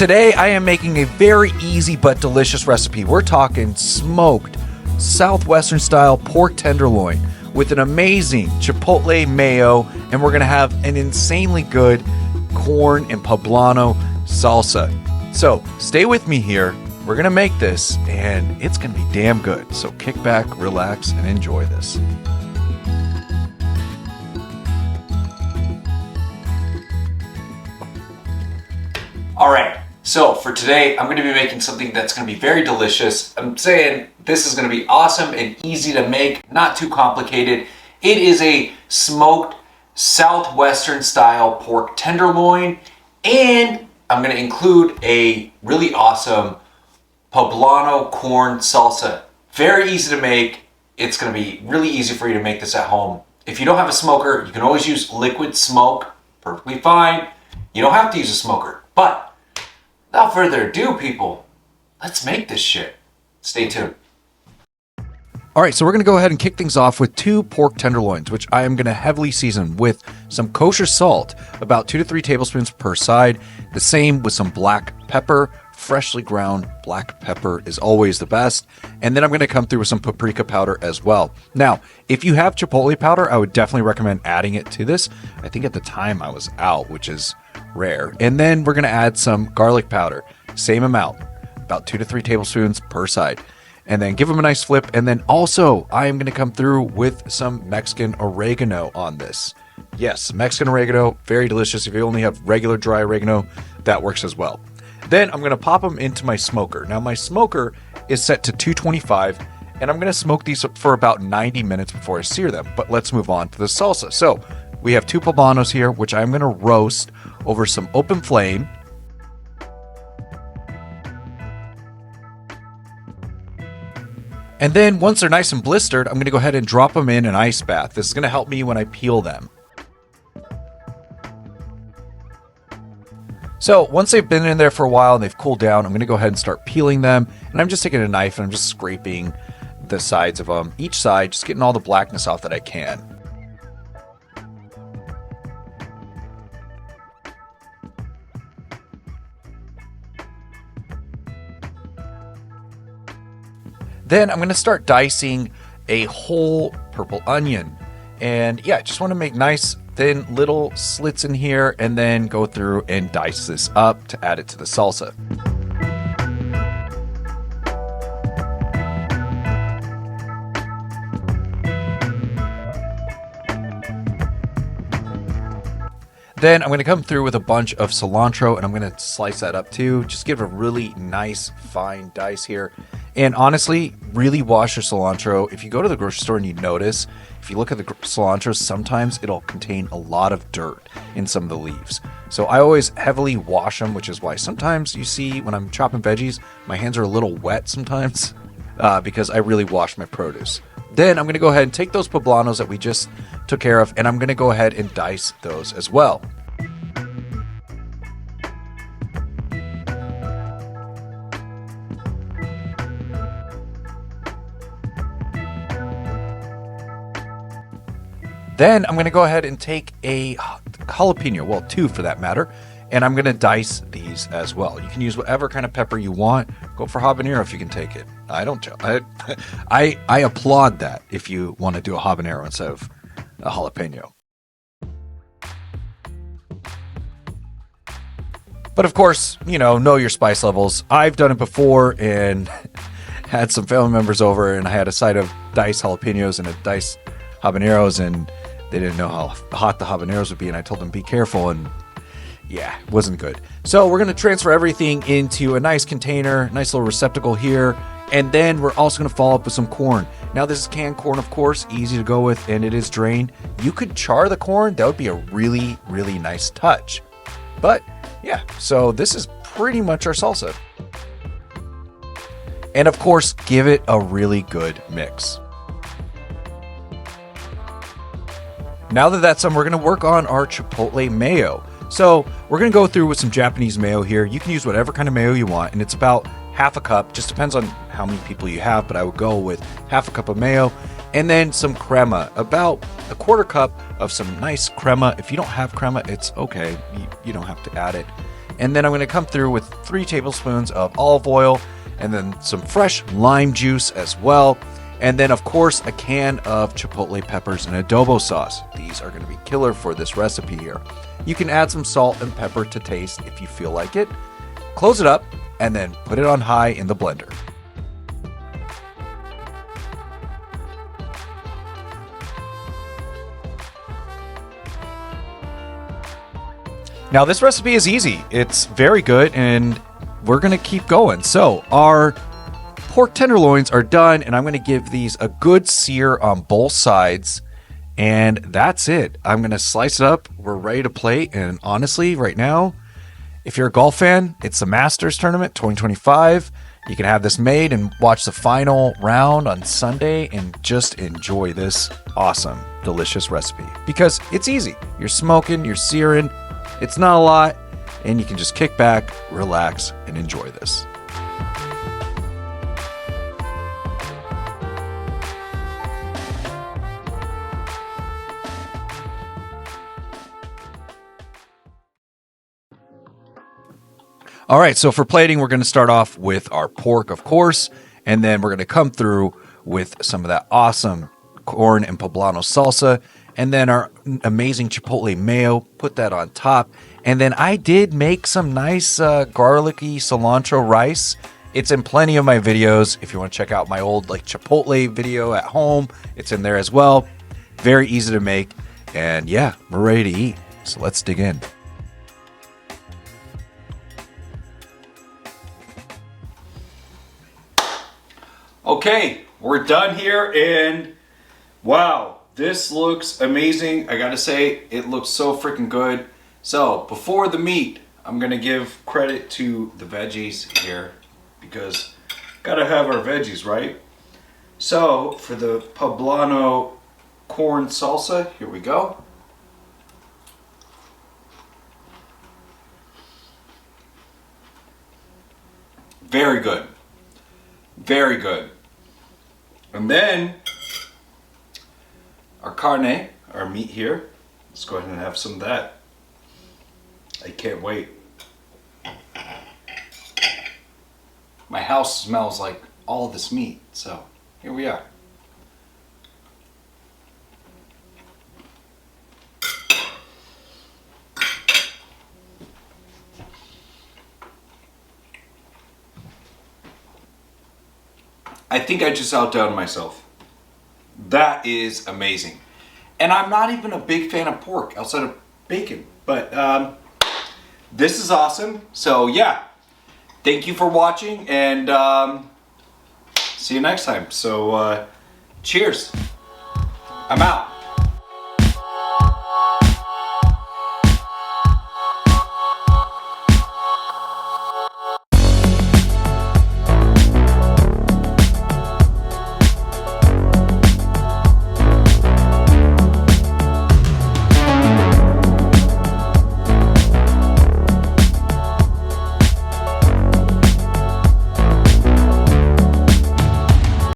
today I am making a very easy but delicious recipe. We're talking smoked Southwestern style pork tenderloin with an amazing Chipotle mayo, and we're gonna have an insanely good corn and poblano salsa. So stay with me here. We're gonna make this and it's gonna be damn good. So kick back, relax, and enjoy this. Alright, so for today, I'm going to be making something that's going to be very delicious. I'm saying this is going to be awesome and easy to make, not too complicated. It is a smoked Southwestern style pork tenderloin, and I'm going to include a really awesome poblano corn salsa. Very easy to make. It's going to be really easy for you to make this at home. If you don't have a smoker, you can always use liquid smoke. Perfectly fine. You don't have to use a smoker, but without further ado, people, let's make this shit. Stay tuned. All right, so we're going to go ahead and kick things off with 2 pork tenderloins, which I am going to heavily season with some kosher salt, about 2 to 3 tablespoons per side. The same with some black pepper. Freshly ground black pepper is always the best. And then I'm going to come through with some paprika powder as well. Now, if you have Chipotle powder, I would definitely recommend adding it to this. I think at the time I was out, which is rare. And then we're going to add some garlic powder, same amount, about 2 to 3 tablespoons per side, and then give them a nice flip. And then also I am going to come through with some Mexican oregano on this. Yes, Mexican oregano, very delicious. If you only have regular dry oregano, that works as well. Then I'm going to pop them into my smoker. Now my smoker is set to 225, and I'm going to smoke these for about 90 minutes before I sear them. But let's move on to the salsa. So we have 2 poblanos here, which I'm going to roast over some open flame. And then once they're nice and blistered, I'm going to go ahead and drop them in an ice bath. This is going to help me when I peel them. So once they've been in there for a while and they've cooled down, I'm going to go ahead and start peeling them. And I'm just taking a knife and I'm just scraping the sides of them, each side, just getting all the blackness off that I can. Then I'm going to start dicing a whole purple onion. And yeah, just want to make nice thin little slits in here and then go through and dice this up to add it to the salsa. Then I'm going to come through with a bunch of cilantro and I'm going to slice that up too. Just give it a really nice fine dice here. And honestly, really wash your cilantro. If you go to the grocery store and you notice, if you look at the cilantro, sometimes it'll contain a lot of dirt in some of the leaves. So I always heavily wash them, which is why sometimes you see when I'm chopping veggies, my hands are a little wet sometimes because I really wash my produce. Then I'm going to go ahead and take those poblanos that we just took care of, and I'm going to go ahead and dice those as well. Then I'm going to go ahead and take a jalapeno, well, 2 for that matter, and I'm going to dice these as well. You can use whatever kind of pepper you want. Go for habanero if you can take it. I don't. I applaud that if you want to do a habanero instead of a jalapeno. But of course, know your spice levels. I've done it before and had some family members over, and I had a side of diced jalapenos and a diced habaneros, and they didn't know how hot the habaneros would be, and I told them be careful, and yeah, it wasn't good. So we're going to transfer everything into a nice container, nice little receptacle here, and then we're also going to follow up with some corn. Now this is canned corn, of course, easy to go with, and it is drained. You could char the corn. That would be a really, really nice touch. But yeah, so this is pretty much our salsa. And of course, give it a really good mix. Now that that's done, we're going to work on our Chipotle mayo. So we're going to go through with some Japanese mayo here. You can use whatever kind of mayo you want, and it's about half a cup. Just depends on how many people you have, but I would go with half a cup of mayo. And then some crema, about a quarter cup of some nice crema. If you don't have crema, it's okay. You don't have to add it. And then I'm gonna come through with 3 tablespoons of olive oil and then some fresh lime juice as well. And then of course a can of chipotle peppers and adobo sauce. These are gonna be killer for this recipe here. You can add some salt and pepper to taste if you feel like it. Close it up and then put it on high in the blender. Now this recipe is easy. It's very good and we're gonna keep going. So our pork tenderloins are done and I'm gonna give these a good sear on both sides. And that's it. I'm gonna slice it up. We're ready to plate. And honestly, right now, if you're a golf fan, it's the Masters Tournament 2025. You can have this made and watch the final round on Sunday and just enjoy this awesome, delicious recipe. Because it's easy. You're smoking, you're searing. It's not a lot, and you can just kick back, relax, and enjoy this. All right, so for plating, we're going to start off with our pork, of course, and then we're going to come through with some of that awesome corn and poblano salsa, and then our amazing chipotle mayo, put that on top. And then I did make some nice garlicky cilantro rice. It's in plenty of my videos. If you want to check out my old chipotle video at home, it's in there as well. Very easy to make. And yeah, we're ready to eat. So let's dig in. Okay, we're done here, and wow, this looks amazing. I gotta say, it looks so freaking good. So before the meat, I'm gonna give credit to the veggies here because gotta have our veggies, right? So for the poblano corn salsa, here we go. Very good. Very good. And then our carne, our meat here. Let's go ahead and have some of that. I can't wait. My house smells like all of this meat, so here we are. I think I just outdone myself. That is amazing. And I'm not even a big fan of pork outside of bacon, but this is awesome. So yeah, thank you for watching, and see you next time. So cheers. I'm out.